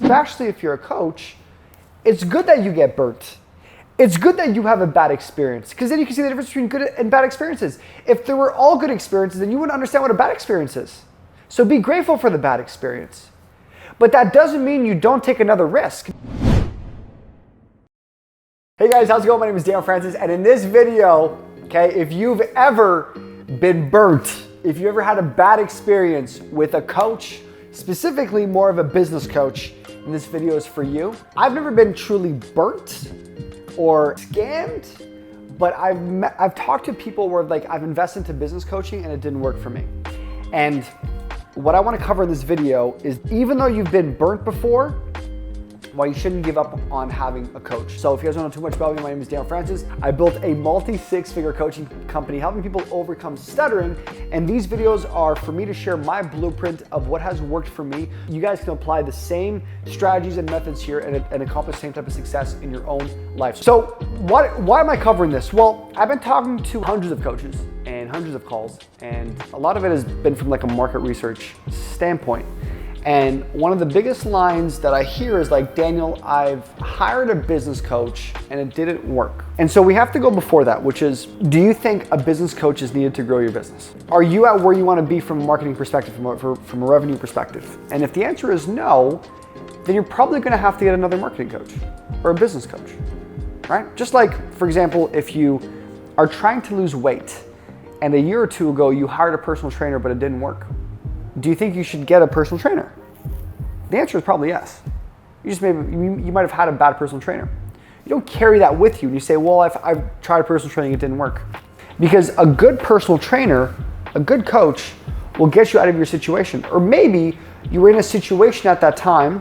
especially if you're a coach, it's good that you get burnt. It's good that you have a bad experience, because then you can see the difference between good and bad experiences. If there were all good experiences, then you wouldn't understand what a bad experience is. So be grateful for the bad experience. But that doesn't mean you don't take another risk. Hey guys, how's it going? My name is Daniel Francis, and in this video, okay, if you've ever been burnt, if you ever had a bad experience with a coach, specifically more of a business coach, and this video is for you. I've never been truly burnt or scammed, but I've talked to people where like I've invested into business coaching and it didn't work for me. And what I want to cover in this video is, even though you've been burnt before, why you shouldn't give up on having a coach. So if you guys don't know too much about me, my name is Daniel Francis. I built a multi-six-figure coaching company helping people overcome stuttering, and these videos are for me to share my blueprint of what has worked for me. You guys can apply the same strategies and methods here and accomplish the same type of success in your own life. So why am I covering this? Well, I've been talking to hundreds of coaches and hundreds of calls, and a lot of it has been from like a market research standpoint. And one of the biggest lines that I hear is like, Daniel, I've hired a business coach and it didn't work. And so we have to go before that, which is, do you think a business coach is needed to grow your business? Are you at where you want to be from a marketing perspective, from a revenue perspective? And if the answer is no, then you're probably going to have to get another marketing coach or a business coach, right? Just like, for example, if you are trying to lose weight and a year or two ago you hired a personal trainer but it didn't work, do you think you should get a personal trainer? The answer is probably yes. You might have had a bad personal trainer. You don't carry that with you and you say, well, I've tried personal training, it didn't work. Because a good personal trainer, a good coach will get you out of your situation. Or maybe you were in a situation at that time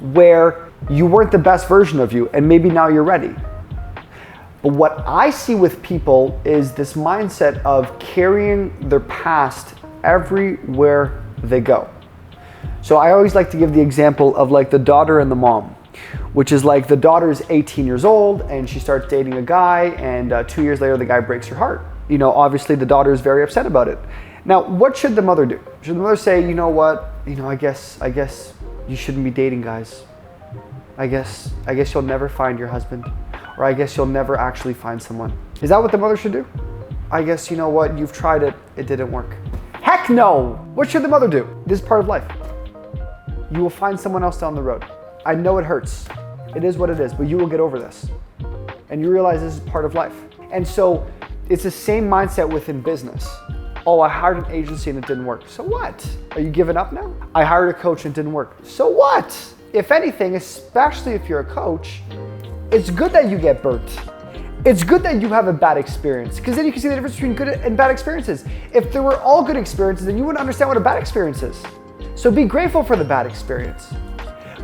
where you weren't the best version of you and maybe now you're ready. But what I see with people is this mindset of carrying their past everywhere they go. So I always like to give the example of like the daughter and the mom, which is like the daughter is 18 years old and she starts dating a guy, and 2 years later the guy breaks her heart. You know, obviously the daughter is very upset about it. Now, what should the mother do? Should the mother say, you know what, I guess you shouldn't be dating guys. I guess you'll never find your husband, or I guess you'll never actually find someone. Is that what the mother should do? I guess, you know what, you've tried it, it didn't work. Heck no! What should the mother do? This is part of life. You will find someone else down the road. I know it hurts. It is what it is, but you will get over this. And you realize this is part of life. And so it's the same mindset within business. Oh, I hired an agency and it didn't work. So what? Are you giving up now? I hired a coach and it didn't work. So what? If anything, especially if you're a coach, it's good that you get burnt. It's good that you have a bad experience, because then you can see the difference between good and bad experiences. If there were all good experiences, then you wouldn't understand what a bad experience is. So be grateful for the bad experience.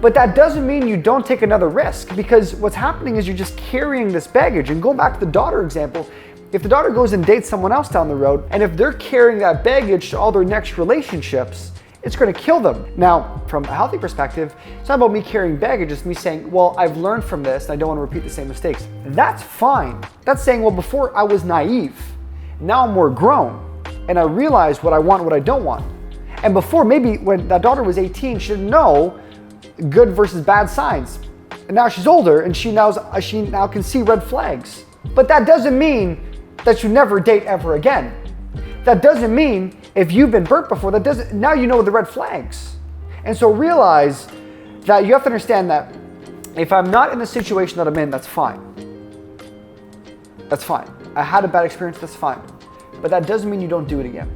But that doesn't mean you don't take another risk, because what's happening is you're just carrying this baggage. And going back to the daughter example, if the daughter goes and dates someone else down the road, and if they're carrying that baggage to all their next relationships, it's going to kill them. Now, from a healthy perspective, it's not about me carrying baggage, it's me saying, well, I've learned from this and I don't want to repeat the same mistakes. That's fine. That's saying, well, before I was naive, now I'm more grown and I realize what I want and what I don't want. And before, maybe when that daughter was 18, she didn't know good versus bad signs. And now she's older and she now can see red flags. But that doesn't mean that you never date ever again. That doesn't mean if you've been burnt before, now you know the red flags. And so realize that you have to understand that if I'm not in the situation that I'm in, that's fine. That's fine. I had a bad experience, that's fine. But that doesn't mean you don't do it again.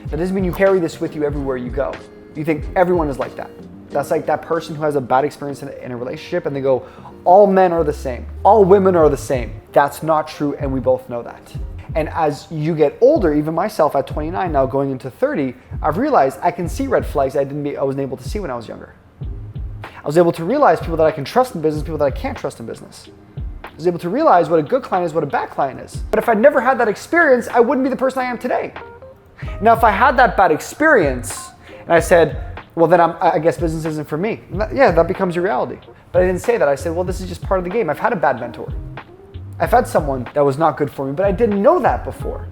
That doesn't mean you carry this with you everywhere you go. You think everyone is like that. That's like that person who has a bad experience in a relationship and they go, all men are the same. All women are the same. That's not true, and we both know that. And as you get older, even myself at 29 now going into 30, I've realized I can see red flags I wasn't able to see when I was younger. I was able to realize people that I can trust in business, people that I can't trust in business. I was able to realize what a good client is, what a bad client is. But if I never had that experience, I wouldn't be the person I am today. Now, if I had that bad experience and I said, well, then I guess business isn't for me. Yeah, that becomes your reality. But I didn't say that. I said, well, this is just part of the game. I've had a bad mentor. I've had someone that was not good for me, but I didn't know that before.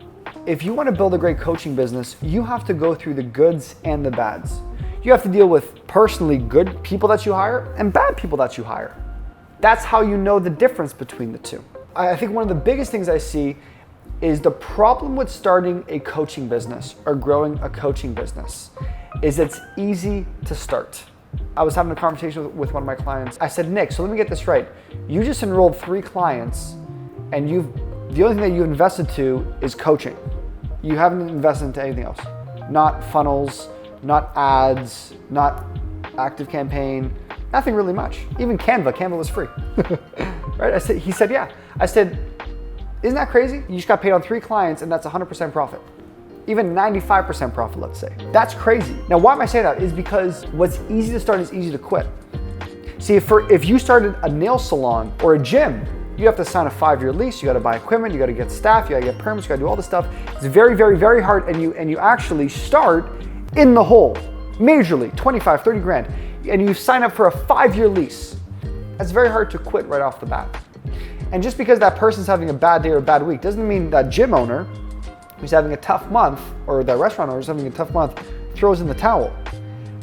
If you want to build a great coaching business, you have to go through the goods and the bads. You have to deal with personally good people that you hire and bad people that you hire. That's how you know the difference between the two. I think one of the biggest things I see is the problem with starting a coaching business or growing a coaching business is it's easy to start. I was having a conversation with one of my clients. I said, Nick, so let me get this right. You just enrolled 3 clients and the only thing that you invested to is coaching. You haven't invested into anything else. Not funnels, not ads, not ActiveCampaign, nothing really much. Even Canva was free, right? He said, yeah. I said, isn't that crazy? You just got paid on 3 clients and that's 100% profit. Even 95% profit, let's say. That's crazy. Now, why am I saying that? Is because what's easy to start is easy to quit. See, if you started a nail salon or a gym, you have to sign a 5-year lease, you gotta buy equipment, you gotta get staff, you gotta get permits, you gotta do all this stuff. It's very, very, very hard, and you actually start in the hole, majorly, 25, 30 grand, and you sign up for a 5-year lease. That's very hard to quit right off the bat. And just because that person's having a bad day or a bad week doesn't mean that gym owner who's having a tough month, or that restaurant owner who's having a tough month, throws in the towel.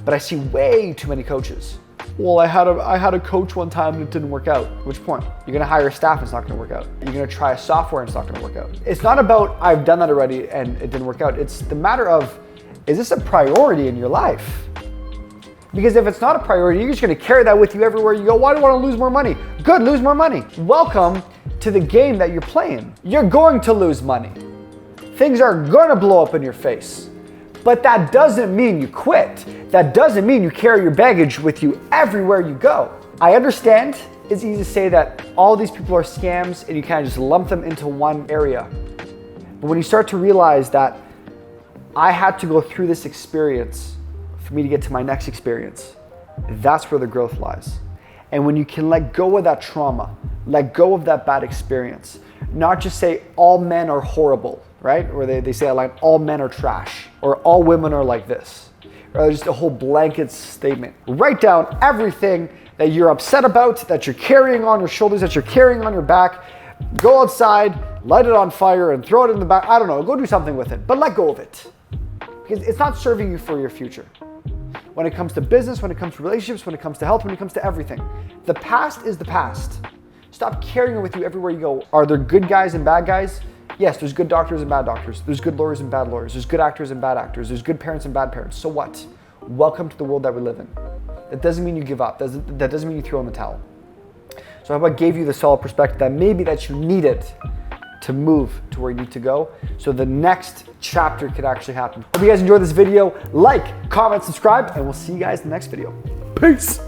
But I see way too many coaches. Well, I had a coach one time and it didn't work out. At which point? You're gonna hire staff and it's not gonna work out. You're gonna try a software and it's not gonna work out. It's not about, I've done that already and it didn't work out. It's the matter of, is this a priority in your life? Because if it's not a priority, you're just gonna carry that with you everywhere you go. Why do I wanna lose more money? Good, lose more money. Welcome to the game that you're playing. You're going to lose money. Things are gonna blow up in your face. But that doesn't mean you quit. That doesn't mean you carry your baggage with you everywhere you go. I understand it's easy to say that all these people are scams and you kind of just lump them into one area. But when you start to realize that I had to go through this experience for me to get to my next experience, that's where the growth lies. And when you can let go of that trauma, let go of that bad experience, not just say all men are horrible, right? Or they say a line, all men are trash, or all women are like this, or just a whole blanket statement. Write down everything that you're upset about, that you're carrying on your shoulders, that you're carrying on your back. Go outside, light it on fire and throw it in the back. I don't know, go do something with it, but let go of it. Because it's not serving you for your future. When it comes to business, when it comes to relationships, when it comes to health, when it comes to everything. The past is the past. Stop carrying it with you everywhere you go. Are there good guys and bad guys? Yes, there's good doctors and bad doctors. There's good lawyers and bad lawyers. There's good actors and bad actors. There's good parents and bad parents. So what? Welcome to the world that we live in. That doesn't mean you give up. That doesn't mean you throw in the towel. So I hope I gave you the solid perspective that maybe that you needed to move to where you need to go so the next chapter could actually happen. Hope you guys enjoyed this video. Like, comment, subscribe, and we'll see you guys in the next video. Peace.